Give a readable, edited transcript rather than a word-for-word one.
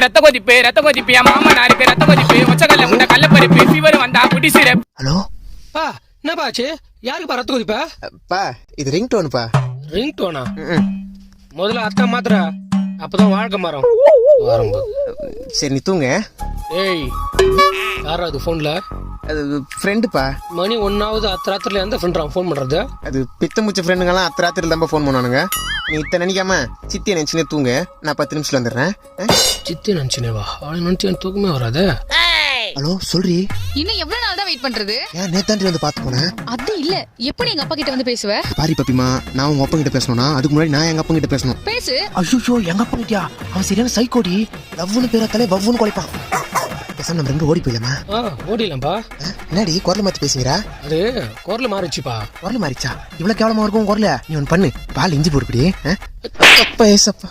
ரத்த கொதிப்பு என் மாமனாருக்கு ரத்த கொதிப்பு ஒச்சக்கல்ல முட்டை கல்லப்பருப்பு ஃபீவர் வந்தா குடி சிரப். ஹலோ பா என்னப்பா ஆச்சு? யாருக்கு ரத்த கொதிப்பா? பா இது ரிங் டோனுப்பா. Ring Donna? முதல்ல அத்தை மாத்திர, அப்பதான் வாழ்க்கை மரம் வரம்பு. சரி நீ தூங்க. ஏய் யாரா அது போன்ல? அது ஃப்ரெண்டுப்பா. மணி 1ஆவது அத்தராத்திரில எந்த ஃப்ரெண்ட் ஃபோன் பண்றது? அது பித்தமுச்ச ஃப்ரெண்டுங்கெல்லாம் அத்தராத்திரில தான் ஃபோன் பண்ணுவானுங்க. நீ இத்தனை நினைக்காம சித்தியை நினைச்சுனே தூங்க. நான் 10 நிமிஷத்துல வந்துடுறேன். சித்தி நினைச்சுனேவா? அவளை நினைச்சு எனக்கு தூக்கமே வராது. ஹலோ சொல்றி. இன்னும் எவ்வளவு நாள் தான் வெயிட் பண்றது? ஏன் நேத்தாண்டி வந்து பாத்து போனேன். அது இல்ல, எப்படி எங்க அப்பா கிட்ட வந்து பேசுவ? பாரி பப்பிமா, நான் உங்க அப்பா கிட்ட பேசணும்னா அதுக்கு முன்னாடி நான் எங்க அப்பா கிட்ட பேசணும். பேசு. ஐயோ எங்க அப்பா கிட்டயா? அவன் சரியான சைக்கோடி. லவ்னு பேரத்தாலே வவ்வுன்னு குலைப்பான். பேசாம நம்ம ரெண்டு ஓடி போயிடலாமா? ஓடிடலாம்ப்பா. என்னடி குரல் மாத்தி பேசுகிறா? அது குரல் மாறிச்சுப்பா. குரல் மாறிச்சா? இவ்வளவு கேவலமா இருக்கும் குரல? நீ ஒன்னு பண்ணு, பால் இஞ்சி போடுப்படி. அப்பா ஏசப்பா.